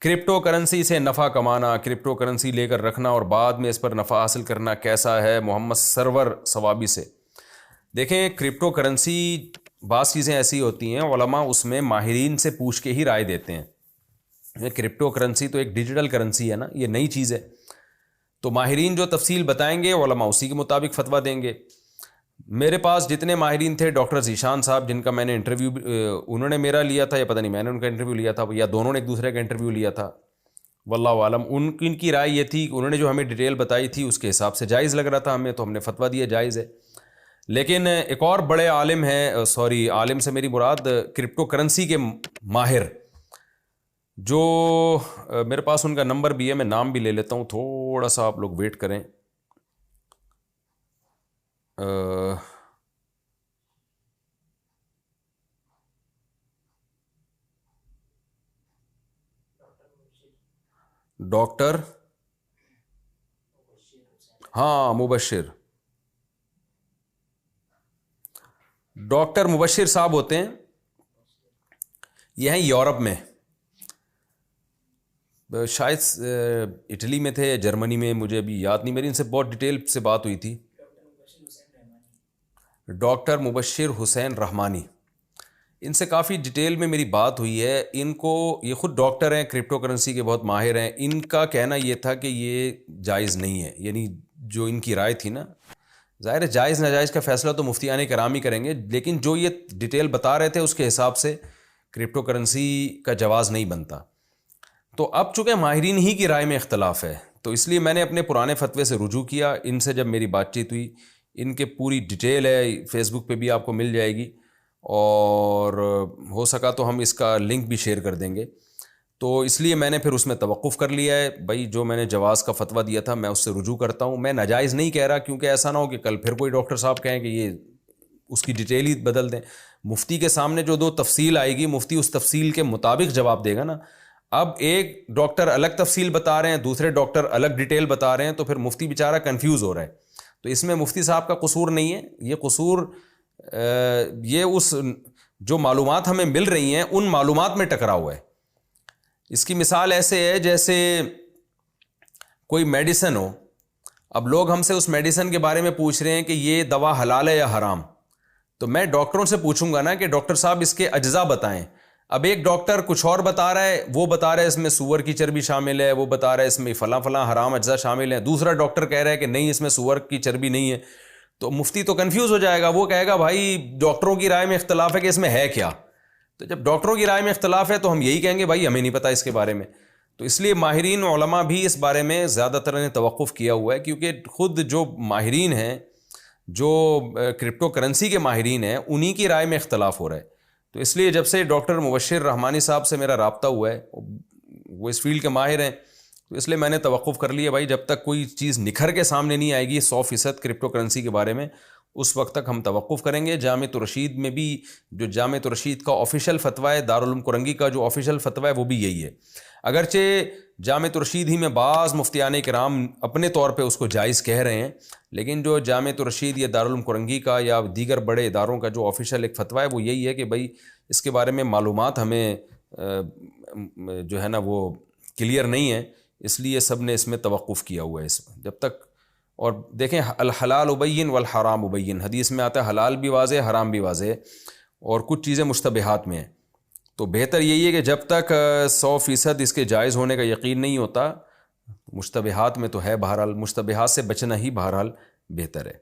Crypto currency سے نفع کمانا، کرپٹو کرنسی لے کر رکھنا اور بعد میں اس پر نفع حاصل کرنا کیسا ہے؟ محمد سرور ثوابی سے۔ دیکھیں، کرپٹو کرنسی بعض چیزیں ایسی ہوتی ہیں علماء اس میں ماہرین سے پوچھ کے ہی رائے دیتے ہیں۔ کرپٹو کرنسی تو ایک ڈیجیٹل کرنسی ہے نا، یہ نئی چیز ہے، تو ماہرین جو تفصیل بتائیں گے علماء اسی کے مطابق فتویٰ دیں گے۔ میرے پاس جتنے ماہرین تھے، ڈاکٹر ذیشان صاحب جن کا میں نے انٹرویو انہوں نے میرا لیا تھا، یا پتہ نہیں میں نے ان کا انٹرویو لیا تھا، یا دونوں نے ایک دوسرے کا انٹرویو لیا تھا، واللہ عالم۔ ان کی رائے یہ تھی، انہوں نے جو ہمیں ڈیٹیل بتائی تھی اس کے حساب سے جائز لگ رہا تھا ہمیں، تو ہم نے فتویٰ دیا جائز ہے۔ لیکن ایک اور بڑے عالم ہیں، عالم سے میری مراد کرپٹو کرنسی کے ماہر، جو میرے پاس ان کا نمبر بھی ہے، میں نام بھی لے لیتا ہوں، تھوڑا سا آپ لوگ ویٹ کریں۔ ڈاکٹر مبشر، ڈاکٹر مبشر صاحب ہوتے ہیں، یہ ہیں یورپ میں، شاید اٹلی میں تھے، جرمنی میں، مجھے ابھی یاد نہیں، میری ان سے بہت ڈیٹیل سے بات ہوئی تھی۔ ڈاکٹر مبشر حسین رحمانی، ان سے کافی ڈیٹیل میں میری بات ہوئی ہے۔ ان کو، یہ خود ڈاکٹر ہیں، کرپٹو کرنسی کے بہت ماہر ہیں، ان کا کہنا یہ تھا کہ یہ جائز نہیں ہے، یعنی جو ان کی رائے تھی نا، ظاہر ہے جائز ناجائز کا فیصلہ تو مفتیان کرام ہی کریں گے، لیکن جو یہ ڈیٹیل بتا رہے تھے اس کے حساب سے کرپٹو کرنسی کا جواز نہیں بنتا۔ تو اب چونکہ ماہرین ہی کی رائے میں اختلاف ہے، تو اس لیے میں نے اپنے پرانے فتوے سے رجوع کیا۔ ان سے جب میری بات چیت ہوئی، ان کے پوری ڈیٹیل ہے، فیس بک پہ بھی آپ کو مل جائے گی، اور ہو سکا تو ہم اس کا لنک بھی شیئر کر دیں گے۔ تو اس لیے میں نے پھر اس میں توقف کر لیا ہے، بھائی جو میں نے جواز کا فتویٰ دیا تھا میں اس سے رجوع کرتا ہوں، میں ناجائز نہیں کہہ رہا، کیونکہ ایسا نہ ہو کہ کل پھر کوئی ڈاکٹر صاحب کہیں کہ یہ اس کی ڈیٹیل ہی بدل دیں۔ مفتی کے سامنے جو دو تفصیل آئے گی، مفتی اس تفصیل کے مطابق جواب دے گا نا۔ اب ایک ڈاکٹر الگ تفصیل بتا رہے ہیں، دوسرے ڈاکٹر الگ ڈیٹیل بتا رہے ہیں، تو پھر مفتی بیچارہ کنفیوز ہو رہا ہے۔ تو اس میں مفتی صاحب کا قصور نہیں ہے، یہ قصور یہ اس جو معلومات ہمیں مل رہی ہیں ان معلومات میں ٹکرا ہوا ہے۔ اس کی مثال ایسے ہے جیسے کوئی میڈیسن ہو، اب لوگ ہم سے اس میڈیسن کے بارے میں پوچھ رہے ہیں کہ یہ دوا حلال ہے یا حرام، تو میں ڈاکٹروں سے پوچھوں گا نا کہ ڈاکٹر صاحب اس کے اجزاء بتائیں۔ اب ایک ڈاکٹر کچھ اور بتا رہا ہے، وہ بتا رہا ہے اس میں سور کی چربی شامل ہے، وہ بتا رہا ہے اس میں فلاں فلاں حرام اجزاء شامل ہیں، دوسرا ڈاکٹر کہہ رہا ہے کہ نہیں اس میں سور کی چربی نہیں ہے، تو مفتی تو کنفیوز ہو جائے گا، وہ کہے گا بھائی ڈاکٹروں کی رائے میں اختلاف ہے کہ اس میں ہے کیا۔ تو جب ڈاکٹروں کی رائے میں اختلاف ہے تو ہم یہی کہیں گے بھائی ہمیں نہیں پتہ اس کے بارے میں۔ تو اس لیے ماہرین علماء بھی اس بارے میں زیادہ تر نے توقف کیا ہوا ہے، کیونکہ خود جو ماہرین ہیں، جو کرپٹو کرنسی کے ماہرین ہیں، انہی کی رائے میں اختلاف ہو رہا ہے۔ تو اس لیے جب سے ڈاکٹر مبشر رحمانی صاحب سے میرا رابطہ ہوا ہے، وہ اس فیلڈ کے ماہر ہیں، تو اس لیے میں نے توقف کر لیا بھائی جب تک کوئی چیز نکھر کے سامنے نہیں آئے گی 100% کرپٹو کرنسی کے بارے میں، اس وقت تک ہم توقف کریں گے۔ جامعۃ الرشید میں بھی جو جامعۃ الرشید کا آفیشیل فتویٰ ہے، دارالعلوم کرنگی کا جو آفیشیل فتویٰ ہے وہ بھی یہی ہے، اگرچہ جامعۃ الرشید ہی میں بعض مفتیان کرام اپنے طور پہ اس کو جائز کہہ رہے ہیں، لیکن جو جامعۃ الرشید یا دارالعلوم کرنگی کا یا دیگر بڑے اداروں کا جو آفیشیل ایک فتویٰ ہے وہ یہی ہے کہ بھائی اس کے بارے میں معلومات ہمیں جو ہے نا وہ کلیئر نہیں ہے، اس لیے سب نے اس میں توقف کیا ہوا ہے اس میں جب تک۔ اور دیکھیں الحلال ابین والحرام ابین، حدیث میں آتا ہے حلال بھی واضح حرام بھی واضح، اور کچھ چیزیں مشتبہات میں ہیں، تو بہتر یہی ہے کہ جب تک 100% اس کے جائز ہونے کا یقین نہیں ہوتا، مشتبہات میں تو ہے، بہرحال مشتبہات سے بچنا ہی بہرحال بہتر ہے۔